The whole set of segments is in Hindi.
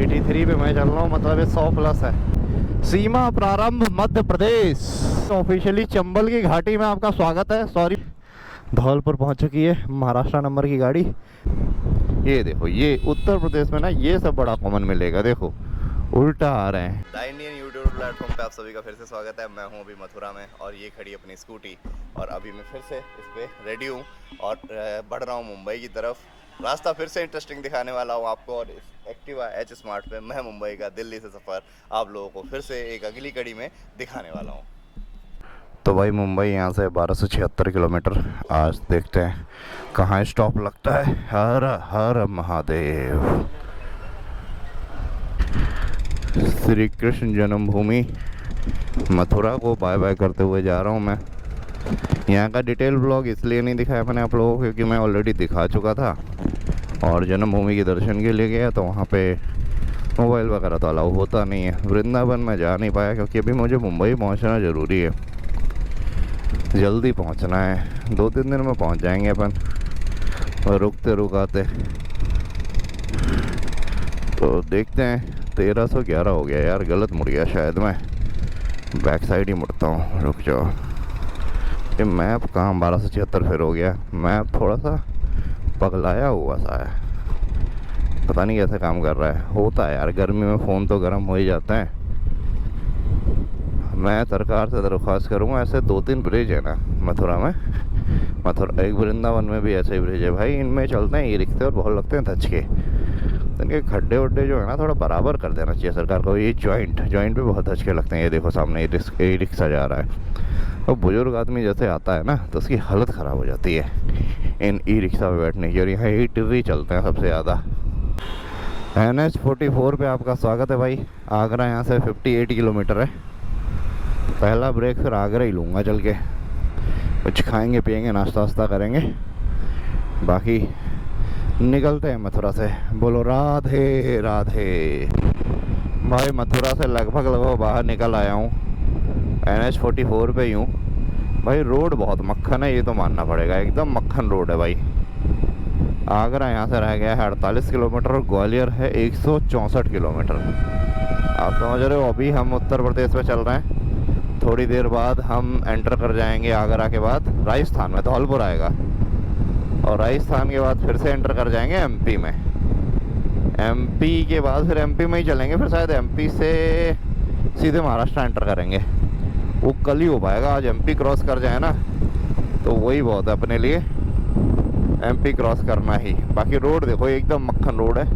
83 पे मैं चल रहा हूँ, मतलब ये 100+ है। सीमा प्रारंभ मध्य प्रदेश। ऑफिशियली चंबल की घाटी में आपका स्वागत है। सॉरी, धौलपुर पहुंच चुकी है महाराष्ट्र नंबर की गाड़ी। ये देखो, ये उत्तर प्रदेश में ना ये सब बड़ा कॉमन मिलेगा। देखो उल्टा आ रहे हैं। द इंडियन यूट्यूब प्लेटफॉर्म पे आप सभी का फिर से स्वागत है। मैं हूं अभी मथुरा में और ये खड़ी अपनी स्कूटी, और अभी मैं फिर से इस पर रेडी हूं और बढ़ रहा हूं मुंबई की तरफ। रास्ता फिर से इंटरेस्टिंग दिखाने वाला हूं आपको, और इस एक्टिवा एच स्मार्ट पे मैं मुंबई का दिल्ली से सफ़र आप लोगों को फिर से एक अगली कड़ी में दिखाने वाला हूँ। तो भाई मुंबई यहाँ से 1276 किलोमीटर। आज देखते हैं कहाँ स्टॉप लगता है। हर हर महादेव। श्री कृष्ण जन्मभूमि मथुरा को बाय बाय करते हुए जा रहा हूँ मैं। यहाँ का डिटेल ब्लॉग इसलिए नहीं दिखाया मैंने आप लोगों को, क्योंकि मैं ऑलरेडी दिखा चुका था और जन्मभूमि के दर्शन के लिए गया, तो वहाँ पे मोबाइल वगैरह तो अलाउ होता नहीं है। वृंदावन में जा नहीं पाया क्योंकि अभी मुझे मुंबई पहुँचना ज़रूरी है, जल्दी पहुँचना है। 2-3 दिन में पहुँच जाएंगे अपन, और रुकते रुकाते। तो देखते हैं। 1311 हो गया यार, गलत मुड़ गया शायद मैं। बैक साइड ही मुड़ता हूँ, रुक जाओ। ये मैप कहाँ 1276 फिर हो गया। मैप थोड़ा सा पगलाया हुआ सा है, पता नहीं कैसे काम कर रहा है। होता है यार, गर्मी में फ़ोन तो गर्म हो ही जाता है। मैं सरकार से दरख्वास्त करूँगा, ऐसे 2-3 ब्रिज है ना मथुरा में। मथुरा एक वृंदावन में भी ऐसे ही ब्रिज है भाई, इनमें चलते हैं ई रिक्शे और बहुत लगते हैं धचके। इनके खड्डे वड्डे जो है ना थोड़ा बराबर कर देना चाहिए सरकार को। ये जॉइंट पे बहुत धचके लगते हैं। ये देखो सामने ई रिक्शा जा रहा है, और बुजुर्ग आदमी जैसे आता है ना तो उसकी हालत ख़राब हो जाती है इन ई रिक्शा में बैठने की। और यहाँ 80 चलते हैं सबसे ज़्यादा। NH 44 पे आपका स्वागत है भाई। आगरा यहाँ से 58 किलोमीटर है। पहला ब्रेक फिर आगरा ही लूँगा चल के। कुछ खाएंगे पिएंगे, नाश्ता वास्ता करेंगे, बाकी निकलते हैं मथुरा से। बोलो राधे राधे। भाई मथुरा से लगभग बाहर निकल आया हूँ। NH 44 पे ही हूँ भाई। रोड बहुत मक्खन है, ये तो मानना पड़ेगा, एकदम मक्खन रोड है भाई। आगरा यहाँ से रह गया है 48 किलोमीटर, और ग्वालियर है 164 किलोमीटर। आप समझ रहे हो, अभी हम उत्तर प्रदेश में चल रहे हैं। थोड़ी देर बाद हम एंटर कर जाएंगे आगरा के बाद राजस्थान में, धौलपुर आएगा, और राजस्थान के बाद फिर से एंटर कर जाएंगे MP में। MP के बाद फिर MP में ही चलेंगे, फिर शायद MP से सीधे महाराष्ट्र एंटर करेंगे। वो कल ही हो पाएगा, आज MP क्रॉस कर जाए ना तो वही बहुत है अपने लिए। MP क्रॉस करना ही। बाकी रोड देखो एकदम मक्खन रोड है।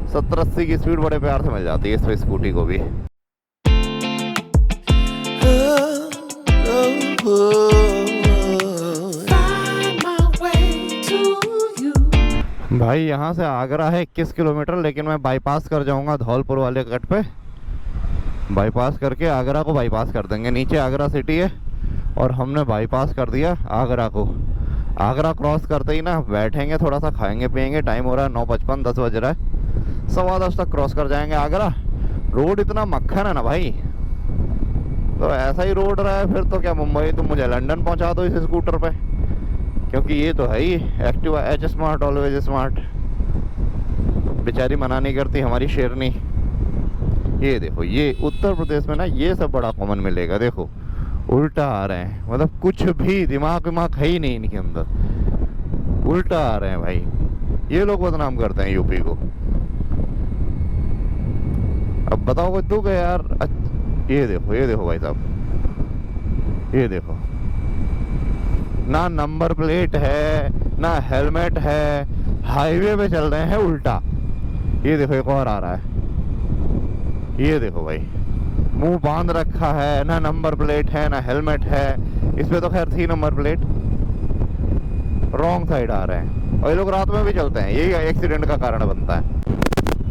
70-80 की स्पीड बड़े प्यार से मिल जाती है इस पर स्कूटी को भी। भाई यहाँ से आगरा है 21 किलोमीटर, लेकिन मैं बाईपास कर जाऊँगा धौलपुर वाले कट पे। बाईपास करके आगरा को बाईपास कर देंगे। नीचे आगरा सिटी है और हमने बाईपास कर दिया आगरा को। आगरा क्रॉस करते ही ना बैठेंगे, थोड़ा सा खाएंगे पिएंगे। टाइम हो रहा है 9:55, 10 बज रहा है। 10:15 तक क्रॉस कर जाएंगे आगरा। रोड इतना मक्खन है ना भाई, तो ऐसा ही रोड रहा है फिर तो क्या मुंबई, तो मुझे लंदन पहुँचा दो इस स्कूटर पे, क्योंकि ये तो है ही Activa H smart, always smart. बेचारी मना नहीं करती हमारी शेरनी। ये देखो, ये उत्तर प्रदेश में ना ये सब बड़ा कॉमन मिलेगा। देखो उल्टा आ रहे हैं, मतलब कुछ भी दिमाग है ही नहीं इनके अंदर, उल्टा आ रहे हैं भाई। ये लोग बदनाम करते हैं यूपी को। अब बताओ कोई दुख है यार। ये देखो भाई साहब, ये देखो, ना नंबर प्लेट है ना हेलमेट है, हाईवे पे चल रहे हैं उल्टा। ये देखो एक और आ रहा है, ये देखो भाई, मुंह बांध रखा है, ना नंबर प्लेट है ना हेलमेट है। इस पे तो खैर थी नंबर प्लेट। रॉन्ग साइड आ रहे हैं, और ये लोग रात में भी चलते हैं, यही एक्सीडेंट का कारण बनता है।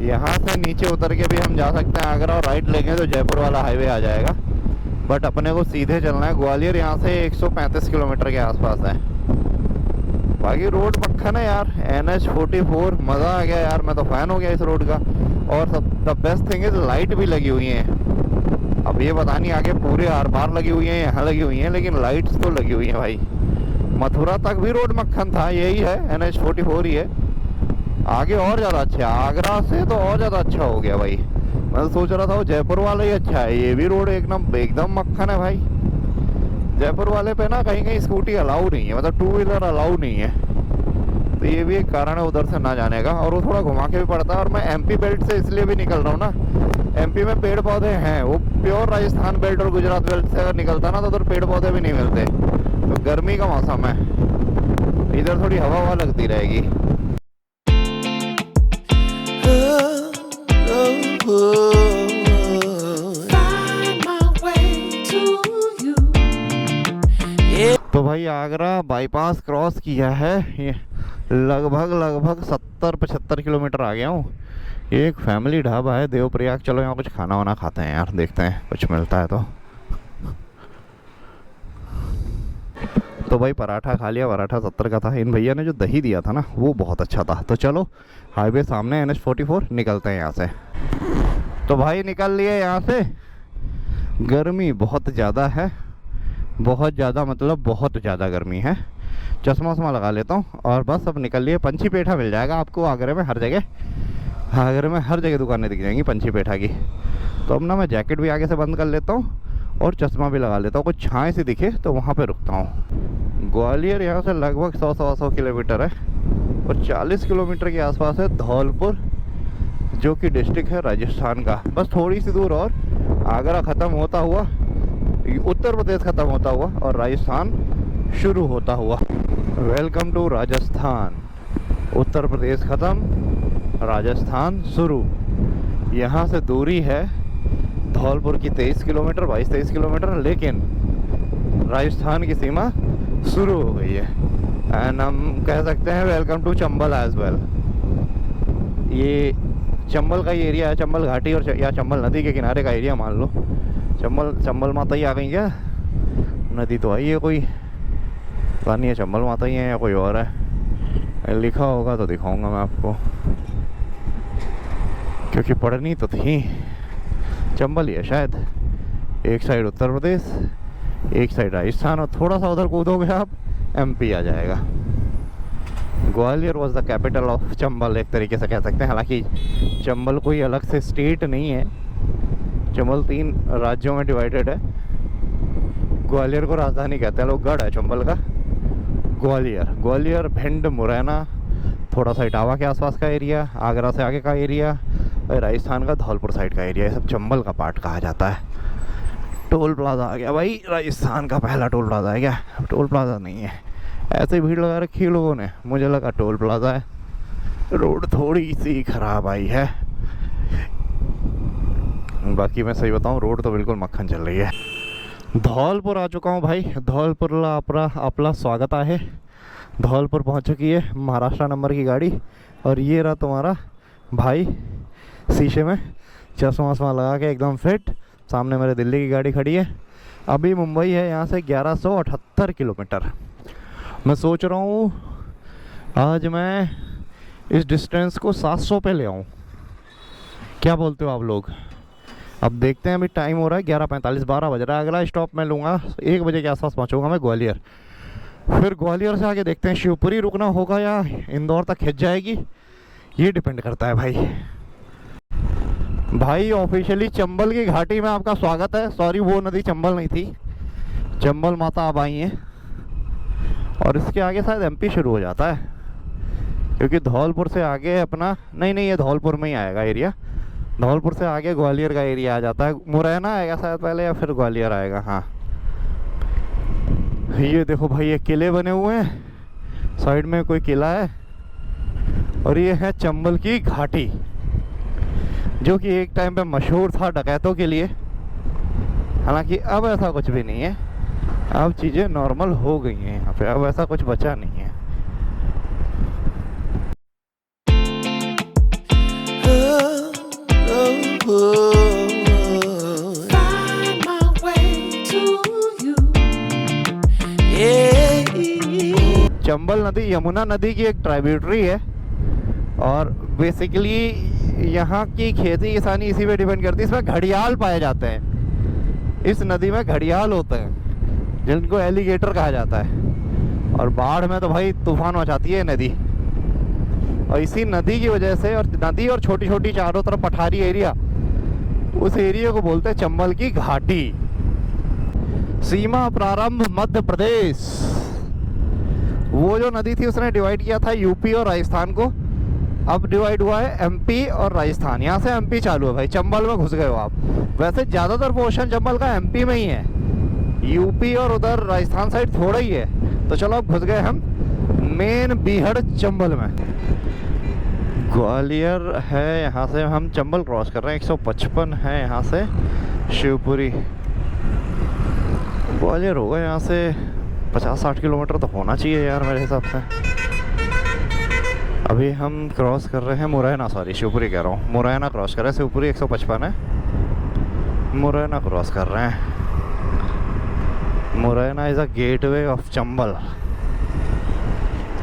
यहाँ से नीचे उतर के भी हम जा सकते हैं आगरा, और राइट लेंगे तो जयपुर वाला हाईवे आ जाएगा। बट अपने को सीधे चलना है। ग्वालियर यहाँ से 135 किलोमीटर के आसपास है। बाकी रोड मक्खन है यार। NH 44 मज़ा आ गया यार, मैं तो फ़ैन हो गया इस रोड का। और सब the best thing is light भी लगी हुई हैं। अब ये पता नहीं आगे पूरे आर पार लगी हुई हैं, यहाँ लगी हुई हैं, लेकिन लाइट्स तो लगी हुई हैं भाई। मथुरा तक भी रोड मक्खन था, यही है NH 44 ही है। आगे और ज़्यादा अच्छा है, आगरा से तो और ज़्यादा अच्छा हो गया भाई। मैं तो सोच रहा था वो जयपुर वाला ही अच्छा है, ये भी रोड एकदम एकदम मक्खन है भाई। जयपुर वाले पे ना कहीं कहीं स्कूटी अलाउ नहीं है, मतलब 2 व्हीलर अलाउ नहीं है, तो ये भी एक कारण है उधर से ना जाने का। और वो थोड़ा घुमा के भी पड़ता है। और मैं एमपी बेल्ट से इसलिए भी निकल रहा हूँ ना, एमपी में पेड़ पौधे हैं, वो प्योर राजस्थान बेल्ट और गुजरात बेल्ट से अगर निकलता ना तो उधर पेड़ पौधे भी नहीं मिलते। तो गर्मी का मौसम है, इधर थोड़ी हवा हवा लगती रहेगी। तो भाई आगरा बाईपास क्रॉस किया है, ये लगभग 70-75 किलोमीटर आ गया हूँ। ये एक फैमिली ढाबा है देवप्रयाग, चलो यहाँ कुछ खाना वाना खाते हैं यार, देखते हैं कुछ मिलता है तो भाई पराठा खा लिया, पराठा 70 का था। इन भैया ने जो दही दिया था ना वो बहुत अच्छा था। तो चलो हाईवे सामने NH44 निकलते हैं यहाँ से। तो भाई निकल लिए यहाँ से। गर्मी बहुत ज़्यादा है, बहुत ज़्यादा, मतलब बहुत ज़्यादा गर्मी है। चश्मा वश्मा लगा लेता हूँ और बस अब निकल लिए। पंछी पेठा मिल जाएगा आपको आगरे में हर जगह, आगरे में हर जगह दुकानें दिख जाएंगी पंछी पेठा की। तो अब ना मैं जैकेट भी आगे से बंद कर लेता हूँ और चश्मा भी लगा लेता हूँ, कुछ छाँव से दिखे तो वहाँ पे रुकता हूँ। ग्वालियर यहाँ से लगभग 100 किलोमीटर है और 40 किलोमीटर के आसपास है धौलपुर, जो कि डिस्ट्रिक्ट है राजस्थान का। बस थोड़ी सी दूर और आगरा ख़त्म होता हुआ, उत्तर प्रदेश ख़त्म होता हुआ और राजस्थान शुरू होता हुआ। Welcome to Rajasthan. उत्तर प्रदेश ख़त्म, राजस्थान शुरू। यहाँ से दूरी है धौलपुर की 23 किलोमीटर, 22-23 किलोमीटर, लेकिन राजस्थान की सीमा शुरू हो गई है। एंड हम कह सकते हैं welcome to Chambal as well. ये चंबल का ही एरिया है, चंबल घाटी और या चंबल नदी के किनारे का एरिया मान लो। चंबल माता ही आ गई क्या? नदी तो आई है कोई, पता नहीं है चंबल माता ही है या कोई और है। लिखा होगा तो दिखाऊंगा मैं आपको, क्योंकि पढ़नी तो थी। चंबल ही है शायद। एक साइड उत्तर प्रदेश, एक साइड राजस्थान, और थोड़ा सा उधर कूदोगे आप MP आ जाएगा। Gwalior was the capital of Chambal, एक तरीके से कह सकते हैं। हालांकि चंबल कोई अलग से स्टेट नहीं है, चंबल 3 राज्यों में डिवाइडेड है। ग्वालियर को राजधानी कहते हैं लोग, गढ़ है चंबल का ग्वालियर, भिंड, मुरैना, थोड़ा सा इटावा के आसपास का एरिया, आगरा से आगे का एरिया, और राजस्थान का धौलपुर साइड का एरिया, ये सब चंबल का पार्ट कहा जाता है। टोल प्लाजा आ गया भाई, राजस्थान का पहला टोल प्लाजा है क्या? टोल प्लाजा नहीं है, ऐसे भीड़ लगा रखी है लोगों ने, मुझे लगा टोल प्लाजा है। रोड थोड़ी सी खराब आई है, बाकी मैं सही बताऊं रोड तो बिल्कुल मक्खन चल रही है। धौलपुर आ चुका हूं भाई, धौलपुर आपला स्वागत है। धौलपुर पहुंच चुकी है महाराष्ट्र नंबर की गाड़ी, और ये रहा तुम्हारा भाई शीशे में चश्मा वश्मा लगा के एकदम फिट। सामने मेरे दिल्ली की गाड़ी खड़ी है। अभी मुंबई है यहाँ से 1178 किलोमीटर। मैं सोच रहा हूँ आज मैं इस डिस्टेंस को 700 पे ले आऊँ, क्या बोलते हो आप लोग? अब देखते हैं, अभी टाइम हो रहा है 11:45, 12 बज रहा है। अगला स्टॉप मैं लूँगा 1 बजे के आसपास पहुँचूँगा मैं ग्वालियर। फिर ग्वालियर से आगे देखते हैं शिवपुरी रुकना होगा या इंदौर तक खिंच जाएगी, ये डिपेंड करता है भाई। ऑफिशियली चंबल की घाटी में आपका स्वागत है। सॉरी, वो नदी चंबल नहीं थी, चंबल माता अब आई हैं। और इसके आगे शायद MP शुरू हो जाता है, क्योंकि धौलपुर से आगे अपना नहीं, ये धौलपुर में ही आएगा एरिया। धौलपुर से आगे ग्वालियर का एरिया आ जाता है। मुरैना आएगा शायद पहले, या फिर ग्वालियर आएगा। हाँ, ये देखो भाई, ये किले बने हुए हैं, साइड में कोई किला है, और ये है चंबल की घाटी, जो कि एक टाइम पे मशहूर था डकैतों के लिए। हालांकि अब ऐसा कुछ भी नहीं है, अब चीज़ें नॉर्मल हो गई हैं यहाँ पे, अब ऐसा कुछ बचा नहीं है। चंबल नदी यमुना नदी की एक ट्राइब्यूटरी है, और बेसिकली यहाँ की खेती किसानी इसी पे डिपेंड करती है। इसमें घड़ियाल पाए जाते हैं, इस नदी में घड़ियाल होते हैं जिनको एलिगेटर कहा जाता है। और बाढ़ में तो भाई तूफान मचाती है नदी, और इसी नदी की वजह से, और नदी और छोटी छोटी चारों तरफ पठारी एरिया, उस एरिया को बोलते हैं चंबल की घाटी। सीमा प्रारंभ मध्य प्रदेश। वो जो नदी थी उसने डिवाइड किया था यूपी और राजस्थान को, अब डिवाइड हुआ है एमपी और राजस्थान। यहाँ से एमपी चालू है भाई, चंबल में घुस गए हो आप। वैसे ज़्यादातर पोर्शन चंबल का एमपी में ही है, यूपी और उधर राजस्थान साइड थोड़ा ही है। तो चलो अब घुस गए हम मेन बीहड़ चंबल में। ग्वालियर है, यहाँ से हम चंबल क्रॉस कर रहे हैं। 155 है यहाँ से शिवपुरी। ग्वालियर होगा यहाँ से 50-60 किलोमीटर तो होना चाहिए यार मेरे हिसाब से। अभी हम क्रॉस कर रहे हैं मुरैना, सॉरी शिवपुरी कह रहा हूँ, मुरैना क्रॉस कर रहे हैं। शिवपुरी 155 है, मुरैना क्रॉस कर रहे हैं। Morena is a gateway of Chambal.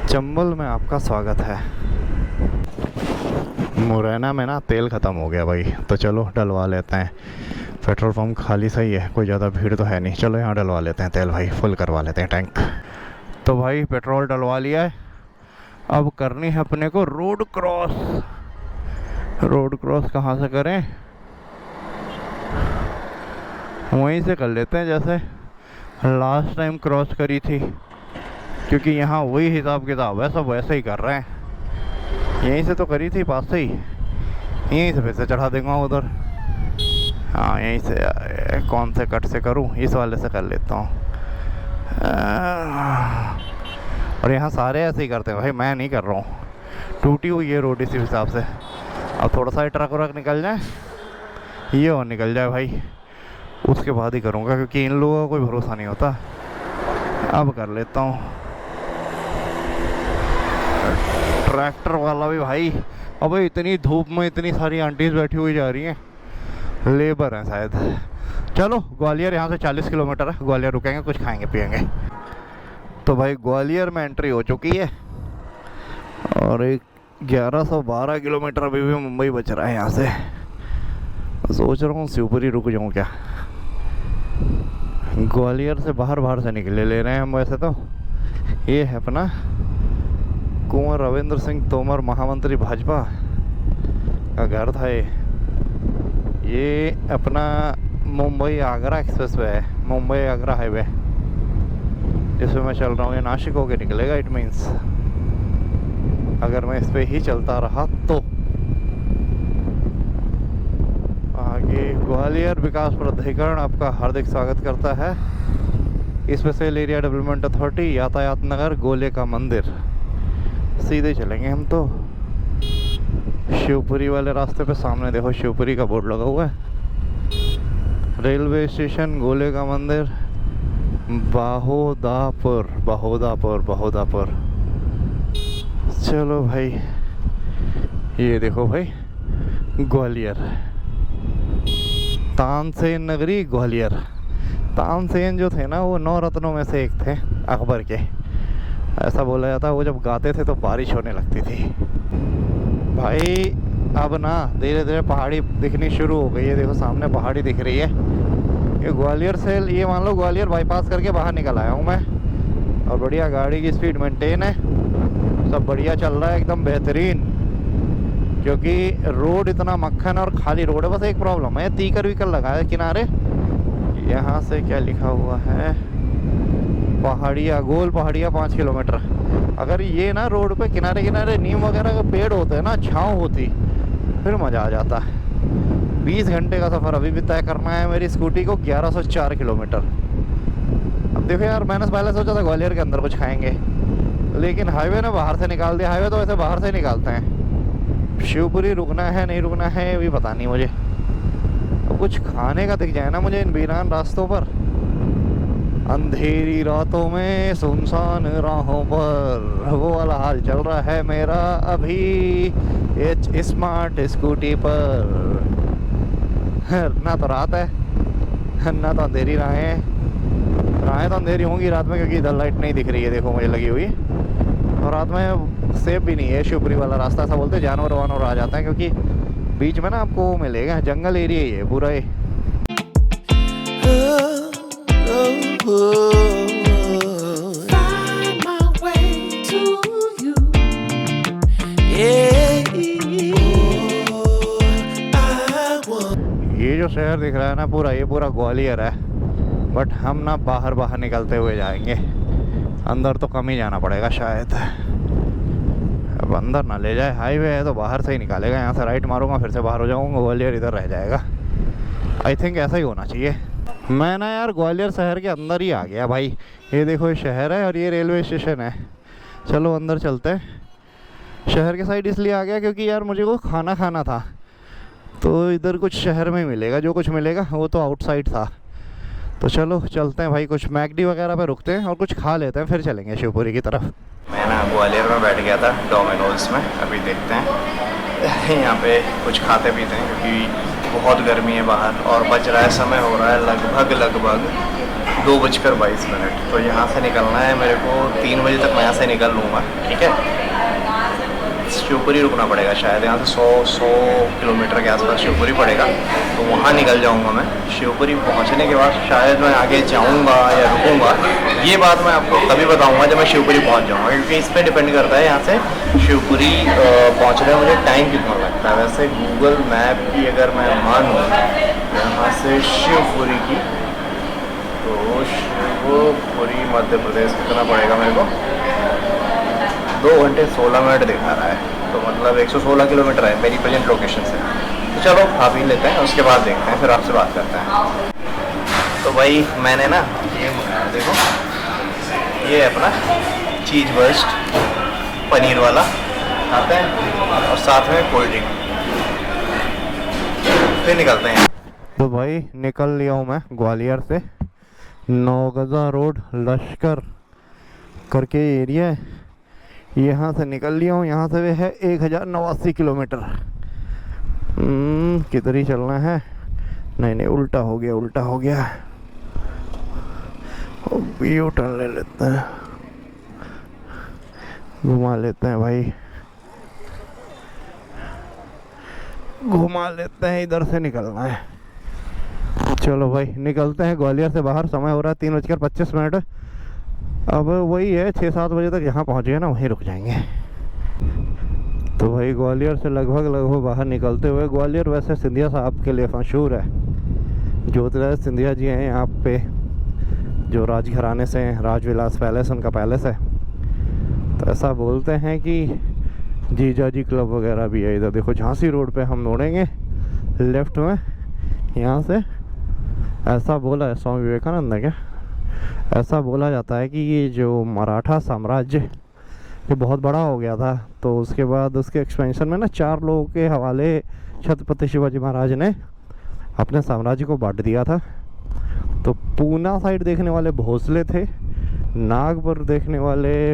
Chambal में आपका स्वागत है। मुरैना में ना तेल ख़त्म हो गया भाई, तो चलो डलवा लेते हैं। पेट्रोल पंप खाली सही है, कोई ज़्यादा भीड़ तो है नहीं। चलो यहाँ डलवा लेते हैं तेल भाई, फुल करवा लेते हैं टैंक। तो भाई पेट्रोल डलवा लिया है, अब करनी है अपने को रोड क्रॉस। रोड क्रॉस कहाँ से करें? वहीं से कर लेते हैं जैसे लास्ट टाइम क्रॉस करी थी, क्योंकि यहाँ वही हिसाब किताब है, सब वैसे ही कर रहे हैं। यहीं से तो करी थी, पास से ही, यहीं से फिर से चढ़ा देंगे उधर। हाँ यहीं से, कौन से कट से करूँ? इस वाले से कर लेता हूँ। और यहाँ सारे ऐसे ही करते हैं भाई, मैं नहीं कर रहा हूँ। टूटी हुई है रोड इसी हिसाब से। अब थोड़ा सा ट्रक व्रक निकल जाए, ये और निकल जाए भाई, उसके बाद ही करूँगा, क्योंकि इन लोगों का कोई भरोसा नहीं होता। अब कर लेता हूँ। ट्रैक्टर वाला भी भाई, अब इतनी धूप में इतनी सारी आंटीज बैठी हुई जा रही हैं, लेबर हैं शायद। चलो ग्वालियर यहाँ से 40 किलोमीटर है, ग्वालियर रुकेंगे, कुछ खाएंगे पिएंगे। तो भाई ग्वालियर में एंट्री हो चुकी है, और एक 1112 किलोमीटर अभी भी मुंबई बच रहा है यहाँ से। सोच रहा हूँ शिवपुरी रुक जाऊँ क्या। ग्वालियर से बाहर से निकले ले रहे हैं हम वैसे तो। ये है अपना कुंवर रविंद्र सिंह तोमर, महामंत्री भाजपा का घर था ये अपना मुंबई आगरा एक्सप्रेस वे है, मुंबई आगरा हाईवे जिसमें मैं चल रहा हूँ। ये नासिक होके निकलेगा, इट मीन्स अगर मैं इस पे ही चलता रहा तो। आगे ग्वालियर विकास प्राधिकरण आपका हार्दिक स्वागत करता है। स्पेशल एरिया डेवलपमेंट अथॉरिटी, यातायात नगर, गोले का मंदिर। सीधे चलेंगे हम तो शिवपुरी वाले रास्ते पे। सामने देखो शिवपुरी का बोर्ड लगा हुआ है। रेलवे स्टेशन, गोले का मंदिर, बहोदापुर, बहोदापुर, बहोदापुर। चलो भाई, ये देखो भाई ग्वालियर, तानसेन नगरी ग्वालियर। तानसेन जो थे ना, वो 9 रत्नों में से एक थे अकबर के, ऐसा बोला जाता है। वो जब गाते थे तो बारिश होने लगती थी भाई। अब ना धीरे धीरे पहाड़ी दिखनी शुरू हो गई है। देखो सामने पहाड़ी दिख रही है। ये ग्वालियर से, ये मान लो ग्वालियर बाईपास करके बाहर निकल आया हूँ मैं, और बढ़िया गाड़ी की स्पीड मेंटेन है, सब बढ़िया चल रहा है, एकदम बेहतरीन। क्योंकि रोड इतना मक्खन और खाली रोड है। बस एक प्रॉब्लम है, तीकर वीकर लगा है किनारे। यहाँ से क्या लिखा हुआ है, पहाड़िया, गोल पहाड़िया 5 किलोमीटर। अगर ये ना रोड पे किनारे किनारे नीम वगैरह के पेड़ होते हैं ना, छाँव होती, फिर मज़ा आ जाता है। 20 घंटे का सफ़र अभी भी तय करना है मेरी स्कूटी को, 1104 किलोमीटर। अब देखो यार, मैंने पहले सोचा था ग्वालियर के अंदर कुछ खाएंगे, लेकिन हाईवे ने बाहर से निकाल दिया। हाईवे तो वैसे बाहर से ही निकालते हैं। शिवपुरी रुकना है नहीं रुकना है ये भी पता नहीं मुझे। अब कुछ खाने का दिख जाए ना मुझे इन वीरान रास्तों पर। अंधेरी रातों में सुनसान राहों पर, वो वाला हाल चल रहा है मेरा अभी एच स्मार्ट स्कूटी पर। ना तो रात है ना तो अंधेरी राहें तो अंधेरी होंगी रात में, क्योंकि इधर लाइट नहीं दिख रही है, देखो मुझे लगी हुई। और रात में सेफ भी नहीं है शिवपुरी वाला रास्ता। ऐसा बोलते जानवर वानवर आ जाते हैं, क्योंकि बीच में ना आपको वो मिलेगा, जंगल एरिया ही है पूरा ये। Find my way to you. Yeah. ये जो शहर दिख रहा है ना पूरा, ये पूरा ग्वालियर है। बट हम ना बाहर बाहर निकलते हुए जाएंगे, अंदर तो कम ही जाना पड़ेगा शायद। अब अंदर ना ले जाए, हाईवे है तो बाहर से ही निकालेगा। यहाँ से राइट मारूंगा, फिर से बाहर हो जाऊंगा, ग्वालियर इधर रह जाएगा। आई थिंक ऐसा ही होना चाहिए। मैं ना यार ग्वालियर शहर के अंदर ही आ गया भाई। ये देखो, ये शहर है और ये रेलवे स्टेशन है। चलो अंदर चलते हैं। शहर के साइड इसलिए आ गया क्योंकि यार मुझे को खाना खाना था, तो इधर कुछ शहर में मिलेगा, जो कुछ मिलेगा वो तो आउटसाइड था। तो चलो चलते हैं भाई, कुछ मैकडी वगैरह पे रुकते हैं और कुछ खा लेते हैं, फिर चलेंगे शिवपुरी की तरफ। मैं ना ग्वालियर में बैठ गया था डोमिनोज में, अभी देखते हैं यहाँ पे कुछ खाते पीते हैं क्योंकि बहुत गर्मी है बाहर और बज रहा है, समय हो रहा है लगभग 2:22। तो यहाँ से निकलना है मेरे को, 3 बजे तक मैं यहाँ से निकल लूँगा, ठीक है। शिवपुरी रुकना पड़ेगा शायद, यहाँ से 100 किलोमीटर के आसपास शिवपुरी पड़ेगा, तो वहाँ निकल जाऊँगा मैं। शिवपुरी पहुँचने के बाद शायद मैं आगे जाऊँगा या रुकूँगा, ये बात मैं आपको तभी बताऊँगा जब मैं शिवपुरी पहुँच जाऊँगा, क्योंकि इस पर डिपेंड करता है यहाँ से शिवपुरी पहुँचने में मुझे टाइम कितना लगता है। वैसे गूगल मैप की अगर मैं मानूँ यहाँ से शिवपुरी की, तो शिवपुरी मध्य प्रदेश कितना पड़ेगा मेरे को, 2 घंटे 16 मिनट दिखा रहा है। तो मतलब 116 किलोमीटर है मेरी प्रेजेंट लोकेशन से। तो चलो खा पी लेते हैं, उसके बाद देखते हैं, फिर आपसे बात करते हैं। तो भाई मैंने ना ये मंगाया, देखो ये अपना चीज़ बर्स्ट पनीर वाला खाते हैं और साथ में कोल्ड ड्रिंक, फिर निकलते हैं। तो भाई निकल लिया हूँ मैं ग्वालियर से। नौगजा रोड लश्कर करके एरिया है, यहाँ से निकल लिया हूँ। यहाँ से है 1089 किलोमीटर। किधर ही चलना है? नहीं उल्टा हो गया। यू टर्न ले लेते हैं, घुमा लेते हैं भाई, घुमा लेते हैं, इधर से निकलना है। चलो भाई निकलते हैं ग्वालियर से बाहर। समय हो रहा है 3:25। अब वही है 6-7 बजे तक यहाँ पहुँच गए ना, वहीं रुक जाएंगे। तो भाई ग्वालियर से लगभग बाहर निकलते हुए, ग्वालियर वैसे सिंधिया साहब के लिए मशहूर है। ज्योतिराज सिंधिया जी हैं यहाँ पे, जो राजघराने से हैं, राजविलास पैलेस उनका पैलेस है। तो ऐसा बोलते हैं कि जीजा जी क्लब वगैरह भी है इधर। देखो झांसी रोड पे हम मोड़ेंगे लेफ्ट में यहाँ से। ऐसा बोला है स्वामी विवेकानंद ने, क्या ऐसा बोला जाता है कि ये जो मराठा साम्राज्य ये बहुत बड़ा हो गया था, तो उसके बाद उसके एक्सपेंशन में ना 4 लोगों के हवाले छत्रपति शिवाजी महाराज ने अपने साम्राज्य को बांट दिया था। तो पूना साइड देखने वाले भोसले थे, नागपुर देखने वाले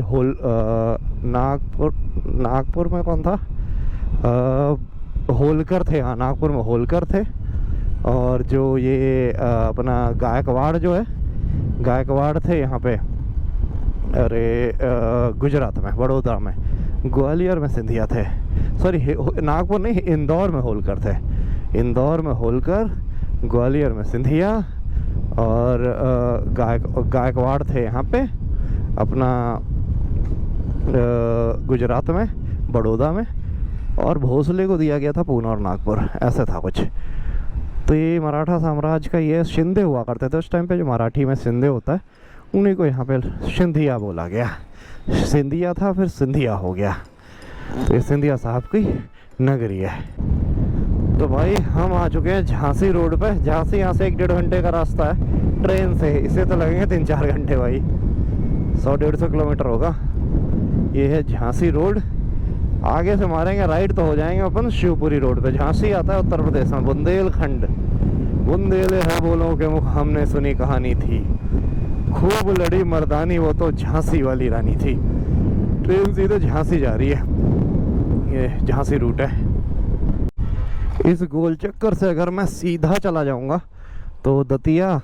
नागपुर में कौन था, होलकर थे। हाँ, नागपुर में होलकर थे। और जो ये अपना गायकवाड़ जो है, गायकवाड़ थे यहाँ पे, अरे गुजरात में, बड़ौदा में। ग्वालियर में सिंधिया थे। सॉरी, नागपुर नहीं, इंदौर में होलकर थे। इंदौर में होलकर, ग्वालियर में सिंधिया और गायकवाड़ थे यहाँ पे अपना गुजरात में, बड़ौदा में। और भोसले को दिया गया था पूना और नागपुर, ऐसे था कुछ। तो ये मराठा साम्राज्य का ये सिंधे हुआ करते थे उस टाइम पे। जो मराठी में सिंधे होता है उन्हीं को यहाँ पे सिंधिया बोला गया। सिंधिया था, फिर सिंधिया हो गया। तो ये सिंधिया साहब की नगरी है। तो भाई हम आ चुके हैं झांसी रोड पे। झांसी यहाँ से 1-1.5 घंटे का रास्ता है ट्रेन से, इसे तो लगेंगे 3-4 घंटे भाई। 100-150 किलोमीटर होगा। ये है झांसी रोड। आगे से मारेंगे राइट तो हो जाएंगे अपन शिवपुरी रोड पे। झांसी आता है उत्तर प्रदेश में, बुंदेलखंड। बुंदेले हैं बोलों के मुख, हमने सुनी कहानी थी, खूब लड़ी मर्दानी, वो तो झांसी वाली रानी थी। ट्रेन सीधे झांसी जा रही है, ये झांसी रूट है। इस गोल चक्कर से अगर मैं सीधा चला जाऊंगा तो दतिया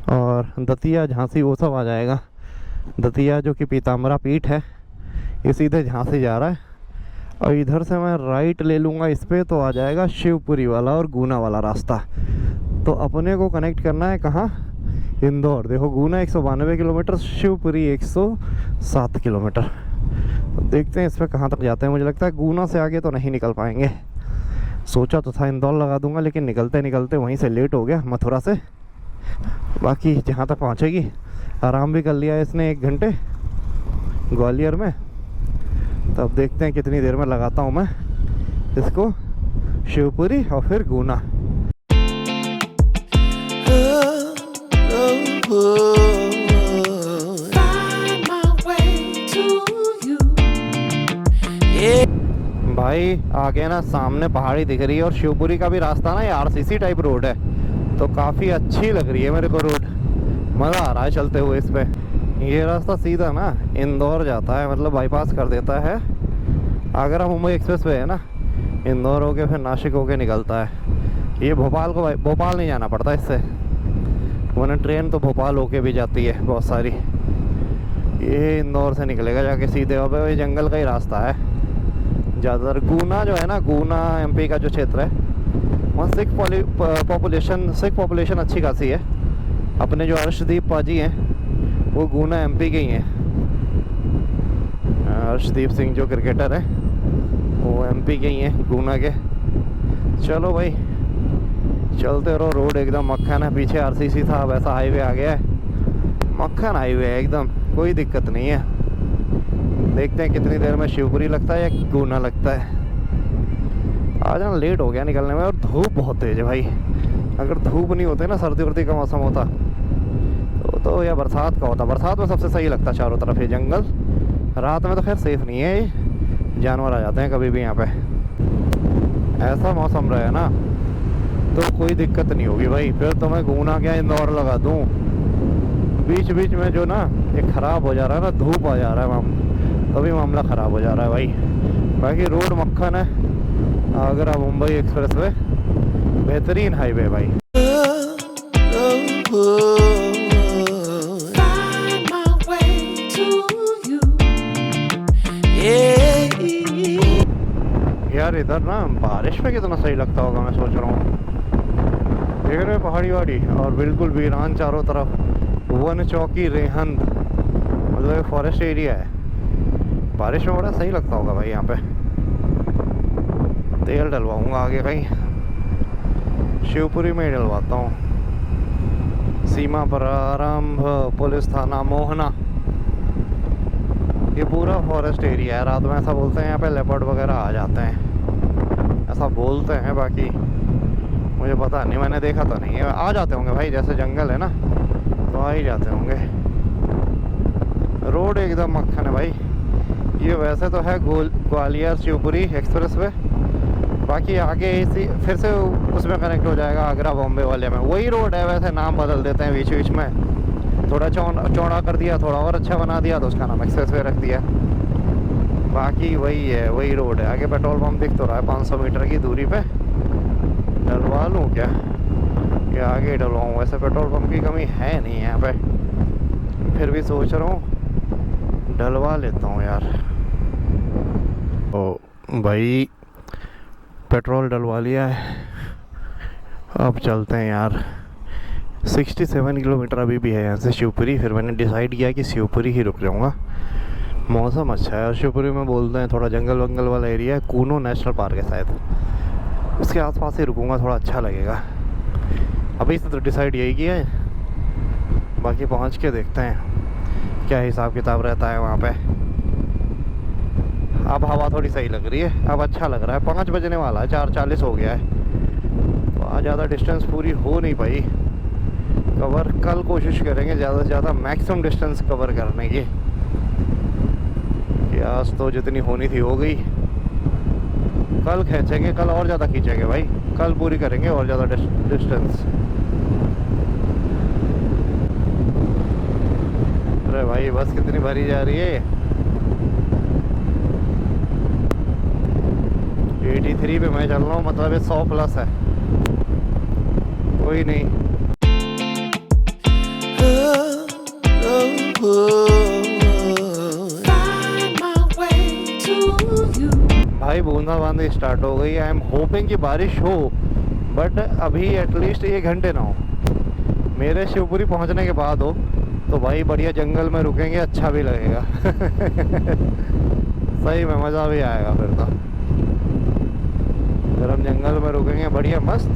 और दतिया झांसी वो सब आ जाएगा। दतिया जो कि पीताम्बरा पीठ है, ये सीधे झांसी जा रहा है। और इधर से मैं राइट ले लूँगा इस पर, तो आ जाएगा शिवपुरी वाला और गुना वाला रास्ता। तो अपने को कनेक्ट करना है कहाँ? इंदौर। देखो गुना 192 किलोमीटर, शिवपुरी 107 किलोमीटर। तो देखते हैं इस पर कहाँ तक जाते हैं। मुझे लगता है गुना से आगे तो नहीं निकल पाएंगे। सोचा तो था इंदौर लगा दूंगा, लेकिन निकलते निकलते वहीं से लेट हो गया मथुरा से। बाकी जहाँ तक पहुँचेगी आराम भी कर लिया है इसने 1 घंटे ग्वालियर में। तो अब देखते हैं कितनी देर में लगाता हूँ मैं इसको शिवपुरी और फिर गुना। भाई आगे ना सामने पहाड़ी दिख रही है और शिवपुरी का भी रास्ता ना ये आरसीसी टाइप रोड है, तो काफ़ी अच्छी लग रही है मेरे को रोड। मज़ा आ रहा है चलते हुए इस पे। ये रास्ता सीधा ना इंदौर जाता है, मतलब बाईपास कर देता है। आगरा मुंबई एक्सप्रेस वे है ना, इंदौर होके फिर नासिक होके निकलता है। ये भोपाल को भोपाल नहीं जाना पड़ता इससे, वरना ट्रेन तो भोपाल होके भी जाती है बहुत सारी। ये इंदौर से निकलेगा जाके सीधे। अब ये जंगल का ही रास्ता है ज़्यादातर। गुना जो है ना, गुना एमपी का जो क्षेत्र है, वहाँ सिख पॉपुलेशन अच्छी खासी है। अपने जो अर्शदीप पाजी हैं वो गुना एमपी के ही हैं। अर्शदीप सिंह जो क्रिकेटर है वो एमपी के ही हैं, गुना के। चलो भाई चलते रहो, रोड एकदम मक्खन है। पीछे आरसीसी था, वैसा हाईवे आ गया है, मक्खन हाईवे है एकदम, कोई दिक्कत नहीं है। देखते हैं कितनी देर में शिवपुरी लगता है या गुना लगता है। आज ना लेट हो गया निकलने में, और धूप बहुत तेज है भाई। अगर धूप नहीं होते ना, सर्दी वर्दी का मौसम होता तो या बरसात का होता। बरसात में सबसे सही लगता चारों तरफ ये जंगल। रात में तो खैर सेफ नहीं है, ये जानवर आ जाते हैं कभी भी यहाँ पे। ऐसा मौसम रहे ना तो कोई दिक्कत नहीं होगी भाई। फिर तो मैं गुना क्या इंदौर लगा दूँ। बीच बीच में जो ना ये ख़राब हो जा रहा है ना, धूप आ जा रहा है, तभी मामला ख़राब हो जा रहा है भाई। बाकी रोड मक्खन है। आगरा मुंबई एक्सप्रेस वे बेहतरीन हाईवे भाई। यार इधर ना बारिश में कितना सही लगता होगा, मैं सोच रहा हूँ। देख रहे हो पहाड़ी वाड़ी और बिल्कुल वीरान चारों तरफ, वन चौकी रेहंद, मतलब फॉरेस्ट एरिया है। बारिश में बड़ा सही लगता होगा भाई यहाँ पे। तेल डलवाऊंगा आगे कहीं, शिवपुरी में ही डलवाता हूँ। सीमा प्रारंभ पुलिस थाना मोहना, ये पूरा फॉरेस्ट एरिया है। रात में ऐसा बोलते हैं यहाँ पे लेपर्ड वगैरह आ जाते हैं, ऐसा बोलते हैं। बाकी मुझे पता नहीं, मैंने देखा तो नहीं है। आ जाते होंगे भाई, जैसे जंगल है ना तो आ ही जाते होंगे। रोड एकदम मक्खन है भाई। ये वैसे तो है ग्वालियर शिवपुरी एक्सप्रेस वे, बाकी आगे इसी फिर से उसमें कनेक्ट हो जाएगा आगरा बॉम्बे वाले में। वही रोड है, वैसे नाम बदल देते हैं बीच बीच में। थोड़ा चौड़ा कर दिया, थोड़ा और अच्छा बना दिया तो उसका नाम एक्सप्रेस वे रख दिया। बाकी वही है, वही रोड है। आगे पेट्रोल पंप दिख तो रहा है 500 मीटर की दूरी पे। डलवा लूँ क्या या आगे डलवाऊँ? वैसे पेट्रोल पंप की कमी है नहीं यहाँ पे, फिर भी सोच रहा हूँ डलवा लेता हूँ यार। ओ भाई पेट्रोल डलवा लिया है, अब चलते हैं यार। 67 किलोमीटर अभी भी है यहाँ से शिवपुरी। फिर मैंने डिसाइड किया कि शिवपुरी ही रुक जाऊँगा। मौसम अच्छा है और शिवपुरी में बोलते हैं थोड़ा जंगल वंगल वाला एरिया है। कूनो नेशनल पार्क है शायद, उसके आसपास ही रुकूँगा, थोड़ा अच्छा लगेगा। अभी से तो डिसाइड यही किया है, बाकी पहुँच के देखते हैं क्या हिसाब किताब रहता है वहाँ पे। अब हवा थोड़ी सही लग रही है, अब अच्छा लग रहा है। 5 बजने वाला है, 4:40 हो गया है। तो आज ज़्यादा डिस्टेंस पूरी हो नहीं पाई कवर। कल कोशिश करेंगे ज़्यादा से ज़्यादा मैक्सिमम डिस्टेंस कवर करने की। कि आज तो जितनी होनी थी हो गई, कल खींचेंगे, कल और ज़्यादा खींचेंगे भाई। कल पूरी करेंगे और ज़्यादा डिस्टेंस। अरे भाई बस कितनी भरी जा रही है। 83 पे मैं चल रहा हूँ, मतलब ये 100 प्लस है। कोई नहीं। भाई बूंदाबांदी स्टार्ट हो गई। आई एम होपिंग कि बारिश हो, बट अभी एटलीस्ट 1 घंटे ना हो। मेरे शिवपुरी पहुंचने के बाद हो तो भाई बढ़िया जंगल में रुकेंगे, अच्छा भी लगेगा। सही में मज़ा भी आएगा फिर तो। गर्म जंगल में रुकेंगे बढ़िया मस्त,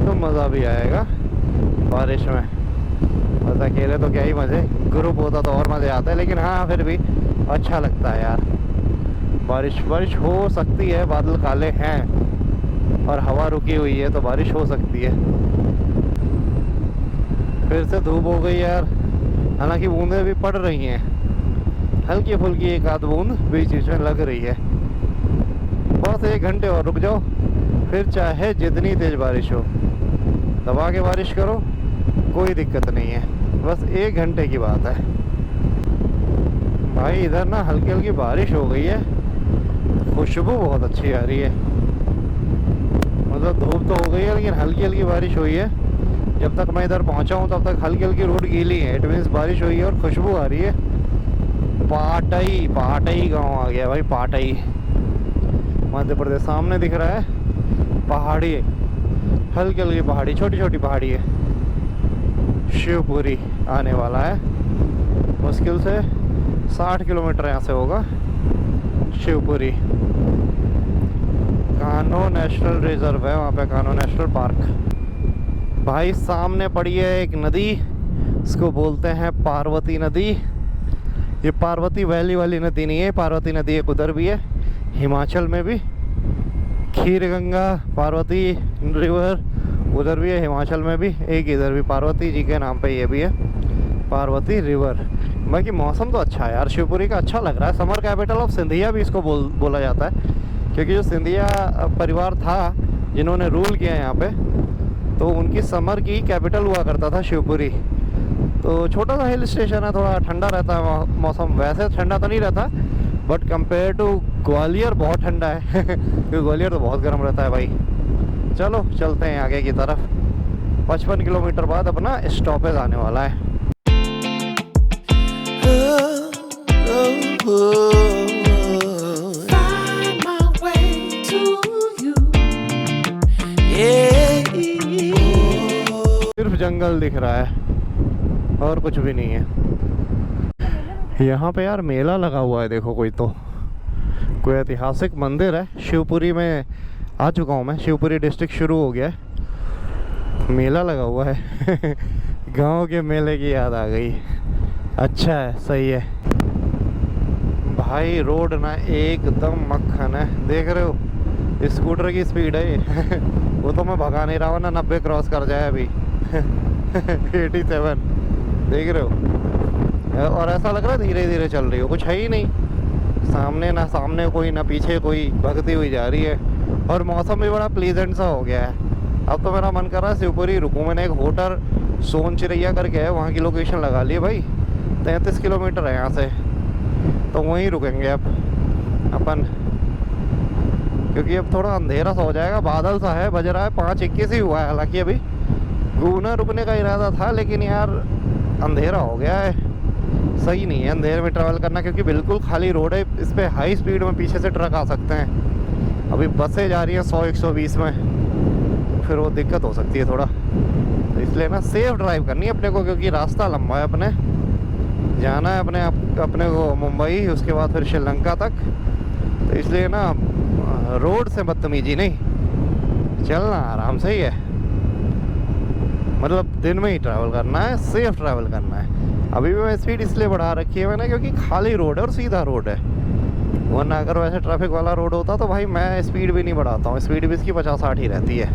तो मज़ा भी आएगा बारिश में। बस अकेले तो क्या ही मज़े, ग्रुप होता तो और मज़े आते हैं, लेकिन हाँ फिर भी अच्छा लगता है यार। बारिश हो सकती है, बादल काले हैं और हवा रुकी हुई है, तो बारिश हो सकती है। फिर से धूप हो गई यार, हालांकि बूंदें भी पड़ रही हैं, हल्की फुल्की एक आध बूंद बीच बीच में लग रही है। बस 1 घंटे और रुक जाओ, फिर चाहे जितनी तेज बारिश हो दबा के बारिश करो, कोई दिक्कत नहीं है। बस 1 घंटे की बात है भाई। इधर ना हल्की हल्की बारिश हो गई है, खुशबू बहुत अच्छी आ रही है। मतलब धूप तो हो गई है, लेकिन हल्की हल्की बारिश हुई है। जब तक मैं इधर पहुंचा हूँ तब तक हल्की हल्की रोड गीली है, इट मीन्स बारिश हुई है और खुशबू आ रही है। पाटई गांव आ गया भाई, पाटई मध्य प्रदेश। सामने दिख रहा है पहाड़ी, हल्की हल्की पहाड़ी, छोटी छोटी पहाड़ी है। शिवपुरी आने वाला है, मुश्किल से 60 किलोमीटर यहाँ से होगा शिवपुरी। कान्हो नेशनल रिजर्व है वहाँ पे, कान्हो नेशनल पार्क। भाई सामने पड़ी है एक नदी, इसको बोलते हैं पार्वती नदी। ये पार्वती वैली वाली नदी नहीं है, पार्वती नदी एक उधर भी है हिमाचल में भी, खीर गंगा पार्वती रिवर उधर भी है हिमाचल में भी, एक इधर भी पार्वती जी के नाम पे ये भी है पार्वती रिवर। बाकी मौसम तो अच्छा है यार शिवपुरी का, अच्छा लग रहा है। समर कैपिटल ऑफ सिंधिया भी इसको बोला जाता है, क्योंकि जो सिंधिया परिवार था जिन्होंने रूल किया यहाँ पे, तो उनकी समर की कैपिटल हुआ करता था शिवपुरी। तो छोटा सा हिल स्टेशन है, थोड़ा ठंडा रहता है मौसम। वैसे ठंडा तो नहीं रहता, बट कंपेयर टू ग्वालियर बहुत ठंडा है क्योंकि ग्वालियर तो बहुत गर्म रहता है भाई। चलो चलते हैं आगे की तरफ। 55 किलोमीटर बाद अपना स्टॉपेज आने वाला है। सिर्फ जंगल दिख रहा है और कुछ भी नहीं है। यहाँ पे यार मेला लगा हुआ है, देखो कोई ऐतिहासिक मंदिर है। शिवपुरी में आ चुका हूँ मैं, शिवपुरी डिस्ट्रिक्ट शुरू हो गया है, मेला लगा हुआ है गांव के मेले की याद आ गई। अच्छा है, सही है भाई। रोड ना एकदम मक्खन है, देख रहे हो स्कूटर की स्पीड है वो तो मैं भगा नहीं रहा हूँ ना, 90 क्रॉस कर जाए अभी 87 देख रहे हो। और ऐसा लग रहा है धीरे धीरे चल रही हो, कुछ है ही नहीं सामने, ना सामने कोई ना पीछे कोई, भगती हुई जा रही है। और मौसम भी बड़ा प्लीजेंट सा हो गया है। अब तो मेरा मन कर रहा है शिवपुरी रुकूँ। मैंने एक होटल सोन चिरैया करके है, वहाँ की लोकेशन लगा ली है भाई। 33 किलोमीटर है यहाँ से, तो वहीं रुकेंगे अब अपन, क्योंकि अब थोड़ा अंधेरा सा हो जाएगा। बादल सा है, बज रहा है 5:21 ही हुआ है। हालांकि अभी घूमना रुकने का इरादा था, लेकिन यार अंधेरा हो गया है, सही नहीं है अंधेरे में ट्रैवल करना, क्योंकि बिल्कुल खाली रोड है। इस पर हाई स्पीड में पीछे से ट्रक आ सकते हैं। अभी बसें जा रही हैं 100-120 में, फिर वो दिक्कत हो सकती है थोड़ा। तो इसलिए ना सेफ ड्राइव करनी है अपने को, क्योंकि रास्ता लंबा है। अपने जाना है अपने को मुंबई, उसके बाद फिर श्रीलंका तक। तो इसलिए ना रोड से बदतमीजी नहीं, चलना आराम से ही है। मतलब दिन में ही ट्रैवल करना है, सेफ ट्रैवल करना है। अभी भी मैं स्पीड इसलिए बढ़ा रखी है मैंने, क्योंकि खाली रोड है और सीधा रोड है। वरना अगर वैसे ट्रैफिक वाला रोड होता तो भाई मैं स्पीड भी नहीं बढ़ाता हूँ, स्पीड भी इसकी 50-60 ही रहती है।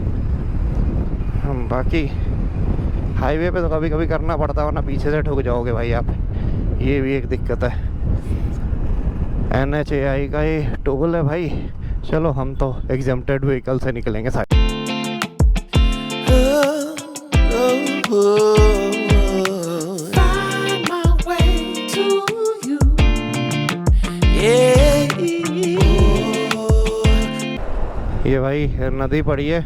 बाकी हाईवे पे तो कभी कभी करना पड़ता है, वरना पीछे से ठुक जाओगे भाई आप, ये भी एक दिक्कत है। NHAI का ही टोल है भाई। चलो हम तो एग्जेम्प्टेड व्हीकल से निकलेंगे साइड। ये भाई नदी पड़ी है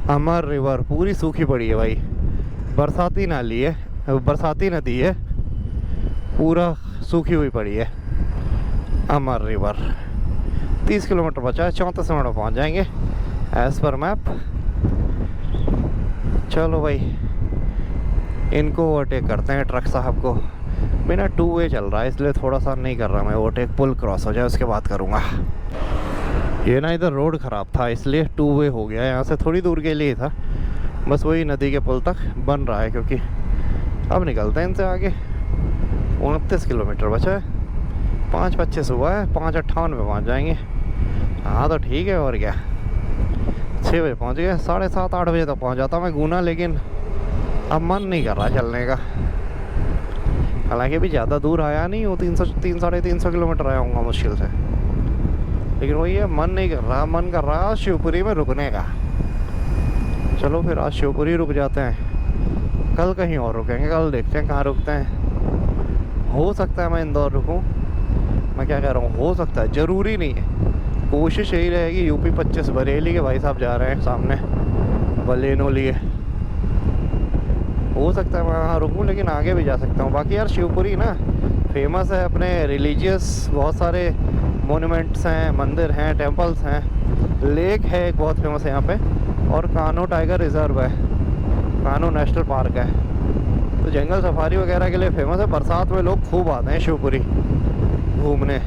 अमर रिवर, पूरी सूखी पड़ी है भाई। बरसाती नाली है, बरसाती नदी है, पूरा सूखी हुई पड़ी है अमर रिवर। 30 किलोमीटर बचा है, 34 मिनट में पहुँच जाएंगे एज पर मैप। चलो भाई इनको ओवरटेक करते हैं, ट्रक साहब को। बिना 2 वे चल रहा है, इसलिए थोड़ा सा नहीं कर रहा मैं ओवरटेक, पुल क्रॉस हो जाए उसके बाद करूँगा। ये ना इधर रोड ख़राब था इसलिए 2 वे हो गया, यहाँ से थोड़ी दूर के लिए था, बस वही नदी के पुल तक बन रहा है, क्योंकि अब निकलते हैं इनसे आगे। 29 किलोमीटर बचा है, 5:25 हुआ है, 5:58 में पहुँच जाएंगे। हाँ तो ठीक है, और क्या, 6 बजे पहुँच गए, 7:30-8 बजे तक पहुँच जाता मैं गुना, लेकिन अब मन नहीं कर रहा चलने का। हालांकि अभी ज़्यादा दूर आया नहीं हूँ, 300-350 किलोमीटर आया हूँगा मुश्किल से, लेकिन वही है, मन नहीं कर रहा। मन कर रहा शिवपुरी में रुकने का। चलो फिर आज शिवपुरी रुक जाते हैं, कल कहीं और रुकेंगे, कल देखते हैं कहाँ रुकते हैं। हो सकता है मैं इंदौर रुकूं, मैं क्या कह रहा हूँ, हो सकता है, ज़रूरी नहीं है। कोशिश यही रहेगी। यूपी 25 बरेली के भाई साहब जा रहे हैं सामने बलेनो लिए, हो सकता है मैं वहाँ रुकूँ, लेकिन आगे भी जा सकता हूँ। बाकी यार शिवपुरी ना फेमस है अपने रिलीजियस, बहुत सारे मोन्यूमेंट्स हैं, मंदिर हैं, टेम्पल्स हैं, लेक है एक बहुत फेमस है यहाँ पे, और कान्हो टाइगर रिजर्व है, कान्हो नेशनल पार्क है, तो जंगल सफारी वगैरह के लिए फेमस है। बरसात में लोग खूब आते हैं शिवपुरी घूमने,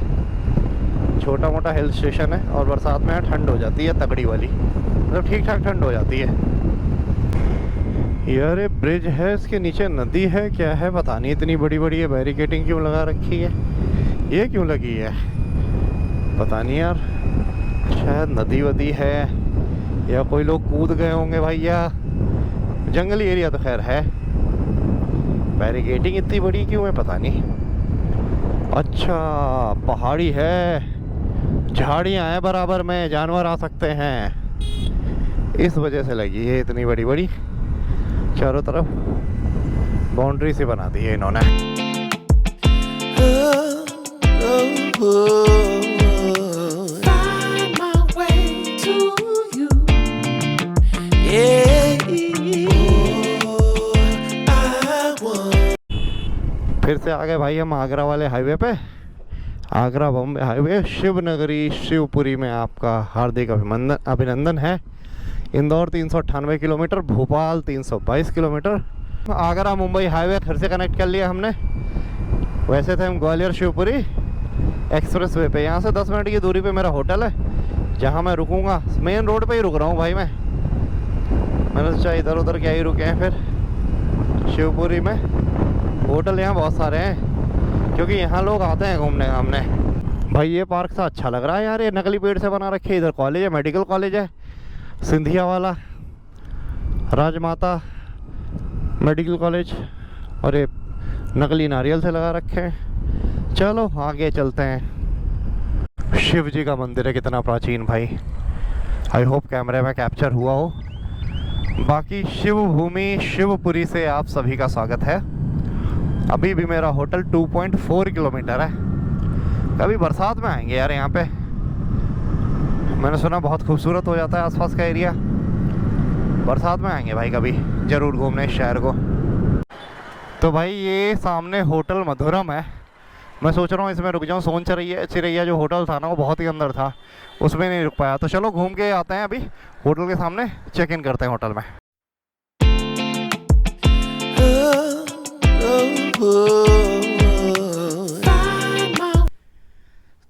छोटा मोटा हिल स्टेशन है, और बरसात में यहाँ ठंड हो जाती है तगड़ी वाली, मतलब ठीक ठाक ठंड हो जाती है। यार ये ब्रिज है, इसके नीचे नदी है, क्या है पता नहीं, इतनी बड़ी बड़ी है, बैरिकेटिंग क्यों लगा रखी है, ये क्यों लगी है पता नहीं यार, शायद नदी वदी है या कोई लोग कूद गए होंगे भैया। जंगली एरिया तो खैर है, बैरिकेटिंग इतनी बड़ी क्यों है पता नहीं। अच्छा पहाड़ी है, झाड़ियाँ हैं बराबर में, जानवर आ सकते हैं, इस वजह से लगी है इतनी बड़ी बड़ी, चारों तरफ बाउंड्री से बना दी है इन्होंने। फिर से आ गए भाई हम आगरा वाले हाईवे पे, आगरा बॉम्बे हाईवे, शिवनगरी शिवपुरी में आपका हार्दिक अभिनंदन है। Indore 398 kilometre, Bhopal 322 kilometre, Agra Mumbai highway फिर से कनेक्ट कर लिया हमने। वैसे थे हम ग्वालियर शिवपुरी एक्सप्रेस वे पे, यहाँ से 10 मिनट की दूरी पे मेरा होटल है जहाँ मैं रुकूंगा। मेन रोड पे ही रुक रहा हूँ भाई मैंने सोचा इधर उधर क्या ही रुके हैं। फिर शिवपुरी में होटल यहाँ बहुत सारे हैं, क्योंकि यहाँ लोग आते हैं घूमने घामने। भाई ये पार्क सा अच्छा लग रहा है यार, ये नकली पेड़ से बना रखे। इधर कॉलेज है, मेडिकल कॉलेज है, सिंधिया वाला, राजमाता मेडिकल कॉलेज, और ये नकली नारियल से लगा रखे हैं। चलो आगे चलते हैं। शिव जी का मंदिर है, कितना प्राचीन भाई, आई होप कैमरे में कैप्चर हुआ हो। बाकी शिव भूमि शिवपुरी से आप सभी का स्वागत है। अभी भी मेरा होटल 2.4 किलोमीटर है। कभी बरसात में आएंगे यार यहाँ पे, मैंने सुना बहुत खूबसूरत हो जाता है आसपास का एरिया। बरसात में आएंगे भाई कभी ज़रूर घूमने इस शहर को। तो भाई ये सामने होटल मधुरम है, मैं सोच रहा हूँ इसमें रुक जाऊँ। सोन चिरैया जो होटल था ना वो बहुत ही अंदर था, उसमें नहीं रुक पाया। तो चलो घूम के आते हैं, अभी होटल के सामने चेक इन करते हैं होटल में।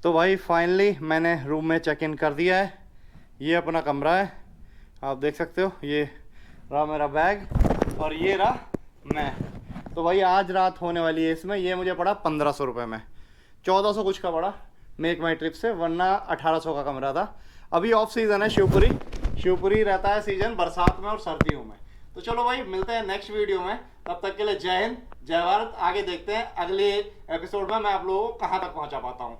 तो भाई फाइनली मैंने रूम में चेक इन कर दिया है। ये अपना कमरा है, आप देख सकते हो। ये रहा मेरा बैग और ये रहा मैं। तो भाई आज रात होने वाली है इसमें। ये मुझे पड़ा 1500 रुपये में, 1400 कुछ का पड़ा मेक माई ट्रिप से, वरना 1800 का कमरा था। अभी ऑफ सीज़न है शिवपुरी रहता है सीज़न बरसात में और सर्दियों में। तो चलो भाई मिलते हैं नेक्स्ट वीडियो में, तब तक के लिए जय हिंद जय भारत। आगे देखते हैं अगले एपिसोड में मैं आप लोगों को कहाँ तक पहुँचा पाता हूँ।